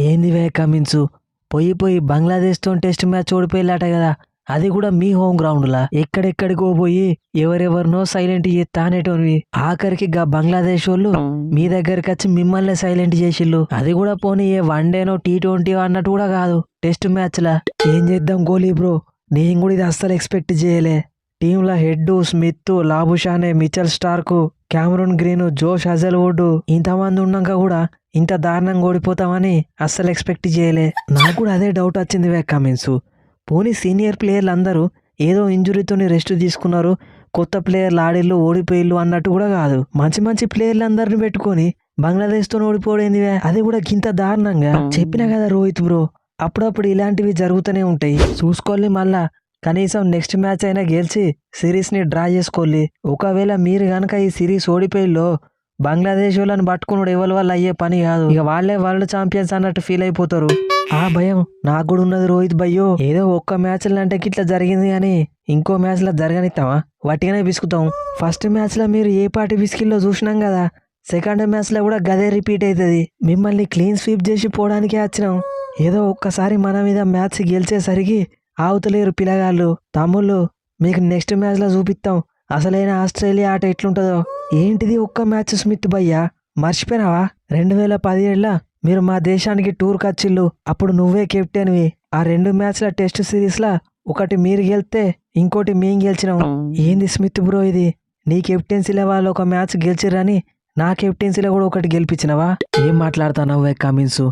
ఏందివే కమిన్సు పోయి బంగ్లాదేశ్తో test match ఓడిపోయిలాట కదా, అది కూడా మీ హోమ్ గ్రౌండ్లా. ఎక్కడెక్కడికో పోయి ఎవరెవరినో సైలెంట్ చేస్తానేటోనివి. ఆఖరికి గా బంగ్లాదేశ్ వాళ్ళు మీ దగ్గరికి వచ్చి మిమ్మల్ని సైలెంట్ చేసిళ్ళు. అది కూడా పోనీ ఏ వన్డేనో T20 అన్నట్టు కూడా కాదు, టెస్ట్ మ్యాచ్లా. ఏం చేద్దాం గోలీ బ్రో, నేను కూడా ఇది అస్సలు ఎక్స్పెక్ట్ చేయలే. టీంలో Head, Smith, Labuschagne, Mitchell Starc, Cameron Green, Josh Hazlewood ఇంతమంది ఉన్నాక కూడా ఇంత దారుణంగా ఓడిపోతామని అస్సలు ఎక్స్పెక్ట్ చేయలే. నాకు కూడా అదే డౌట్ వచ్చింది వే కమిన్స్. పోనీ సీనియర్ ప్లేయర్లు అందరూ ఏదో ఇంజురీతోని రెస్ట్ తీసుకున్నారు, కొత్త ప్లేయర్లు ఆడిళ్ళు ఓడిపోయిళ్ళు అన్నట్టు కూడా కాదు. మంచి మంచి ప్లేయర్లు అందరిని పెట్టుకొని బంగ్లాదేశ్తో ఓడిపోయిందివే, అది కూడా గింత దారుణంగా. చెప్పినా కదా రోహిత్ బ్రో, అప్పుడప్పుడు ఇలాంటివి జరుగుతూనే ఉంటాయి. చూసుకోవాలి మళ్ళా కనీసం నెక్స్ట్ మ్యాచ్ అయినా గెలిచి సిరీస్ని డ్రా చేసుకోవాలి. ఒకవేళ మీరు గనక ఈ సిరీస్ ఓడిపోయిల్లో బంగ్లాదేశ్ వాళ్ళని పట్టుకున్నాడు ఎవరి వల్ల అయ్యే పని కాదు. ఇక వాళ్ళే వరల్డ్ ఛాంపియన్స్ అన్నట్టు ఫీల్ అయిపోతారు. ఆ భయం నాకు కూడా ఉన్నది రోహిత్ భయ్యో. ఏదో ఒక్క మ్యాచ్లో అంటే ఇట్లా జరిగింది కానీ ఇంకో మ్యాచ్లో జరగనిస్తామా? వట్టిగానే విసుకుతాం. ఫస్ట్ మ్యాచ్లో మీరు ఏ పాటి విసికిల్లో చూసినాం కదా, సెకండ్ మ్యాచ్లో కూడా గదే రిపీట్ అవుతుంది. మిమ్మల్ని క్లీన్ స్వీప్ చేసి పోవడానికే వచ్చినాం. ఏదో ఒక్కసారి మన మీద మ్యాచ్ గెలిచేసరికి ఆవుతలేరు పిల్లగాళ్ళు. తమ్ముళ్ళు మీకు నెక్స్ట్ మ్యాచ్లో చూపిస్తాం అసలైన ఆస్ట్రేలియా ఆట ఎట్లుంటుందో. ఏంటిది ఒక్క మ్యాచ్ స్మిత్ భయ్యా, మర్చిపోయినావా? 2017లో మీరు మా దేశానికి టూర్కి వచ్చిళ్ళు, అప్పుడు నువ్వే కెప్టెన్వి. ఆ 2 మ్యాచ్ల టెస్ట్ సిరీస్లా ఒకటి మీరు గెలిస్తే ఇంకోటి మేం గెలిచినాం. ఏంది స్మిత్ బ్రో ఇది, నీ కెప్టెన్సీలో వాళ్ళు ఒక మ్యాచ్ గెలిచిర్రని నా కెప్టెన్సీలో కూడా ఒకటి గెలిపించినవా? ఏం మాట్లాడుతున్నావు కమిన్స్?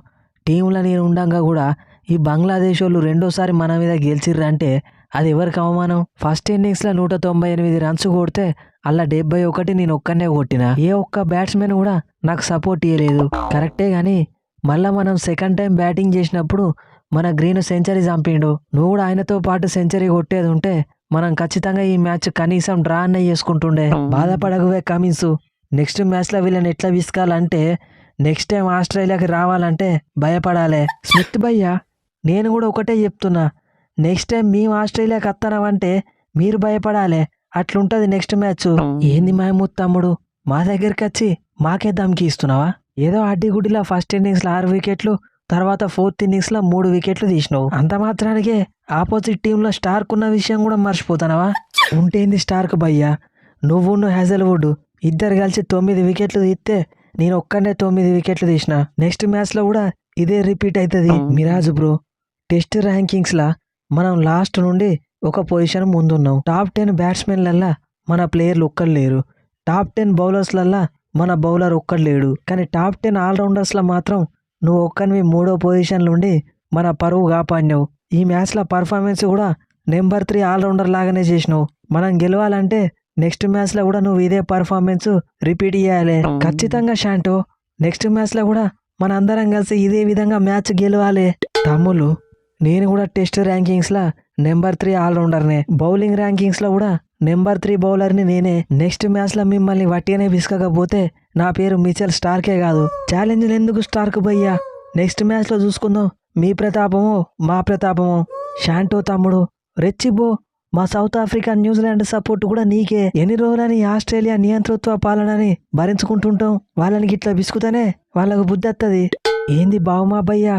టీంలో నేను ఉండంగా కూడా ఈ బంగ్లాదేశ్ వాళ్ళు రెండోసారి మన మీద గెలిచిర్రంటే అది ఎవరికి అవమానం? ఫస్ట్ ఇన్నింగ్స్లో 198 రన్స్ కొడితే అలా 71 నేను ఒక్కనే కొట్టినా. ఏ ఒక్క బ్యాట్స్మెన్ కూడా నాకు సపోర్ట్ ఇవ్వలేదు. కరెక్టే కానీ మళ్ళీ మనం సెకండ్ టైం బ్యాటింగ్ చేసినప్పుడు మన గ్రీన్ సెంచరీ చంపిండు. నువ్వు కూడా ఆయనతో పాటు సెంచరీ కొట్టేది ఉంటే మనం ఖచ్చితంగా ఈ మ్యాచ్ కనీసం డ్రా అన్న చేసుకుంటుండే. బాధపడకువే కమిన్స్, నెక్స్ట్ మ్యాచ్లో వీళ్ళని ఎట్లా విసుకాలంటే నెక్స్ట్ టైం ఆస్ట్రేలియాకి రావాలంటే భయపడాలి. స్మిత్ భయ్యా, నేను కూడా ఒకటే చెప్తున్నా, నెక్స్ట్ టైం మేము ఆస్ట్రేలియాకి వస్తానామంటే మీరు భయపడాలి. అట్లుంటది నెక్స్ట్ మ్యాచ్. ఏంది మహమూద్ తమ్ముడు, మా దగ్గరికి వచ్చి మాకే దమ్కి ఇస్తున్నావా? ఏదో అడ్డిగుడ్డిలా ఫస్ట్ ఇన్నింగ్స్లో 6 వికెట్లు, తర్వాత ఫోర్త్ ఇన్నింగ్స్లో 3 వికెట్లు తీసినావు. అంత మాత్రానికే ఆపోజిట్ టీంలో స్టార్క్ ఉన్న విషయం కూడా మర్చిపోతానవా? ఉంటేంది స్టార్క్ భయ్యా, నువ్వు హెజల్వుడ్ ఇద్దరు కలిసి 9 వికెట్లు తీస్తే నేను ఒక్కనే 9 వికెట్లు తీసిన. నెక్స్ట్ మ్యాచ్లో కూడా ఇదే రిపీట్ అవుతుంది. మిరాజ్ బ్రో, టెస్ట్ ర్యాంకింగ్స్లా మనం లాస్ట్ నుండి ఒక పొజిషన్ ముందున్నాం. టాప్ 10 బ్యాట్స్మెన్లల్లా మన ప్లేయర్లు ఒక్కరు లేరు, టాప్ 10 బౌలర్స్లల్లా మన బౌలర్ ఒక్కడు లేడు. కానీ టాప్ 10 ఆల్రౌండర్స్లో మాత్రం నువ్వు ఒక్కనివి 3వ పొజిషన్లు ఉండి మన పరువు కాపాడినావు. ఈ మ్యాచ్ల పర్ఫార్మెన్స్ కూడా నెంబర్ 3 ఆల్రౌండర్ లాగానే చేసినావు. మనం గెలవాలంటే నెక్స్ట్ మ్యాచ్లో కూడా నువ్వు ఇదే పర్ఫార్మెన్స్ రిపీట్ చేయాలి. ఖచ్చితంగా షాంటో, నెక్స్ట్ మ్యాచ్లో కూడా మన అందరం కలిసి ఇదే విధంగా మ్యాచ్ గెలవాలి. తమ్ముళ్ళు, నేను కూడా టెస్ట్ ర్యాంకింగ్స్లో నెంబర్ 3 ఆల్రౌండర్నే, బౌలింగ్ ర్యాంకింగ్స్లో కూడా నెంబర్ 3 బౌలర్ని నేనే. నెక్స్ట్ మ్యాచ్లో మిమ్మల్ని వట్టిగానే విసుకకపోతే నా పేరు మిచెల్ స్టార్కే కాదు. ఛాలెంజ్లు ఎందుకు స్టార్క్ భయ్యా, నెక్స్ట్ మ్యాచ్లో చూసుకుందాం మీ ప్రతాపమో మా ప్రతాపమో. షాంటో తమ్ముడు రెచ్చిబో, మా సౌత్ ఆఫ్రికా న్యూజిలాండ్ సపోర్ట్ కూడా నీకే. ఎన్ని రోజులని ఆస్ట్రేలియా నియంతృత్వ పాలనని భరించుకుంటుంటాం, వాళ్ళని గిట్లా విసుకుతానే వాళ్ళకు బుద్ధి వస్తుంది. ఏంది బావుమా భయ్యా,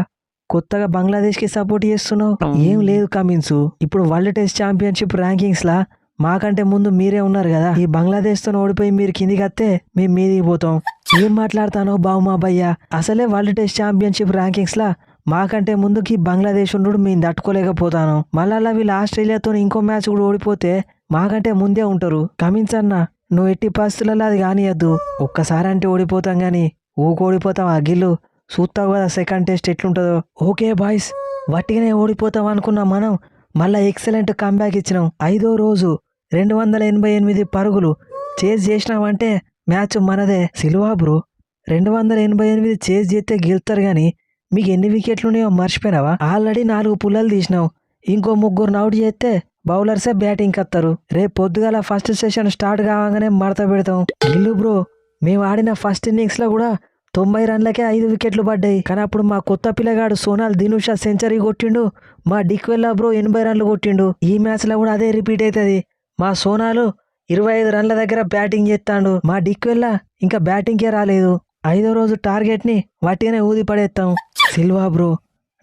కొత్తగా బంగ్లాదేశ్కి సపోర్ట్ చేస్తున్నావు? ఏం లేదు కమిన్స్, ఇప్పుడు వరల్డ్ టెస్ట్ ఛాంపియన్షిప్ ర్యాంకింగ్స్లా మాకంటే ముందు మీరే ఉన్నారు కదా. ఈ బంగ్లాదేశ్తో ఓడిపోయి మీరు కిందికి వస్తే మేము మీదికి పోతాం. ఏం మాట్లాడతానో బావుమా భయ్యా, అసలే వరల్డ్ టెస్ట్ ఛాంపియన్షిప్ ర్యాంకింగ్స్లా మాకంటే ముందుకి బంగ్లాదేశ్ ఉండు మేము తట్టుకోలేకపోతాను. మళ్ళా వీళ్ళు ఆస్ట్రేలియాతో ఇంకో మ్యాచ్ కూడా ఓడిపోతే మాకంటే ముందే ఉంటారు. కమిన్స్ అన్న, నువ్వు ఎట్టి పరిస్థితులలో అది కానియద్దు. ఒక్కసారి అంటే ఓడిపోతాం కానీ ఓడిపోతాం ఆ గిల్లు. చూస్తావు కదా సెకండ్ టెస్ట్ ఎట్లుంటుందో. ఓకే బాయ్స్, వట్టిగానే ఓడిపోతాం అనుకున్నాం మనం, మళ్ళీ ఎక్సలెంట్ కంబ్యాక్ ఇచ్చినాం. 5వ రోజు 288 పరుగులు చేజ్ చేసినామంటే మ్యాచ్ మనదే. సిల్వా బ్రో, 288 చేజ్ చేస్తే గెలుస్తారు కానీ మీకు ఎన్ని వికెట్లు ఉన్నాయో మర్చిపోయినావా? ఆల్రెడీ 4 పుల్లలు తీసినావు, ఇంకో 3 అవుట్ చేస్తే బౌలర్సే బ్యాటింగ్కి వస్తారు. రేపు పొద్దుగాల ఫస్ట్ సెషన్ స్టార్ట్ కాగానే మడత పెడతాం. గిల్లు బ్రో, మేము ఆడిన ఫస్ట్ ఇన్నింగ్స్లో కూడా 90 రన్లకే 5 వికెట్లు పడ్డాయి. కానీ అప్పుడు మా కొత్త పిల్లగాడు సోనాల్ దినుషా సెంచరీ కొట్టిండు, మా డిక్వెల్లా బ్రో 80 రన్లు కొట్టిండు. ఈ మ్యాచ్లో కూడా అదే రిపీట్ అవుతుంది. మా సోనాలు 25 రన్ల దగ్గర బ్యాటింగ్ చేస్తాడు, మా డిక్వెల్లా ఇంకా బ్యాటింగ్కే రాలేదు. 5వ రోజు టార్గెట్ని వట్టిగానే ఊది పడేస్తాం. సిల్వా బ్రో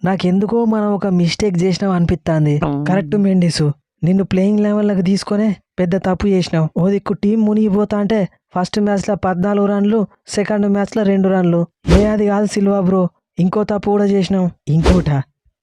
నాకెందుకో మనం ఒక మిస్టేక్ చేసినాం అనిపిస్తుంది. కరెక్ట్ మెండిసు, నిన్ను ప్లేయింగ్ లెవెల్లోకి తీసుకొనే పెద్ద తప్పు చేసినావు. ఓ దిక్కు టీం మునిగిపోతా అంటే ఫస్ట్ మ్యాచ్లో 14 రన్లు, సెకండ్ మ్యాచ్లో 2 రన్లు. అది కాదు సిల్వా బ్రో, ఇంకో తప్పు కూడా చేసినావు.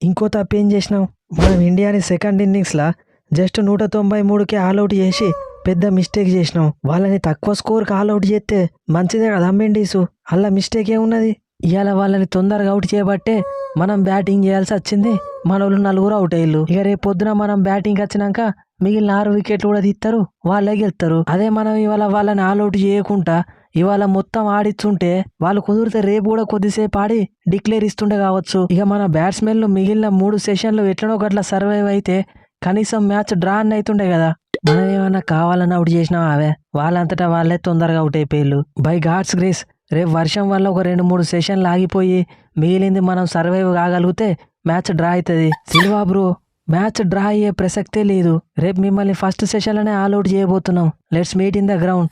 ఇంకో తప్పు ఏం చేసినావు? మనం ఇండియాని సెకండ్ ఇన్నింగ్స్లో జస్ట్ 193కే ఆల్అౌట్ చేసి పెద్ద మిస్టేక్ చేసినాం. వాళ్ళని తక్కువ స్కోర్కి ఆల్అౌట్ చేస్తే మంచిదే కదా మెండీసు. అలా మిస్టేక్ ఏమున్నది? ఇవాళ వాళ్ళని తొందరగా అవుట్ చేయబట్టే మనం బ్యాటింగ్ చేయాల్సి వచ్చింది. మన వాళ్ళు 4 అవుట్ అయ్యారు. ఇక రేపు పొద్దున మనం బ్యాటింగ్ వచ్చినాక మిగిలిన 6 వికెట్లు కూడా తీస్తారు, వాళ్ళే గెలుస్తారు. అదే మనం ఇవాళ వాళ్ళని ఆల్అౌట్ చేయకుండా ఇవాళ మొత్తం ఆడిస్తుంటే వాళ్ళు కుదిరితే రేపు కూడా కొద్దిసేపు ఆడి డిక్లేర్ ఇస్తుండే కావచ్చు. ఇక మన బ్యాట్స్మెన్లు మిగిలిన 3 సెషన్లు ఎట్లనో గట్ల సర్వైవ్ అయితే కనీసం మ్యాచ్ డ్రా అని అవుతుండే కదా. మనం ఏమన్నా కావాలని అవుట్ చేసినావా? అవే వాళ్ళంతటా వాళ్ళే తొందరగా అవుట్ అయిపోయారు. బై గాడ్స్ గ్రేస్ రేపు వర్షం వల్ల ఒక 2-3 సెషన్లు ఆగిపోయి మిగిలింది మనం సర్వైవ్ కాగలిగితే మ్యాచ్ డ్రా అవుతుంది. సిల్వా బ్రో మ్యాచ్ డ్రా అయ్యే ప్రసక్తే లేదు. రేపు మిమ్మల్ని ఫస్ట్ సెషన్లోనే ఆల్అౌట్ చేయబోతున్నాం. Let's meet in the ground.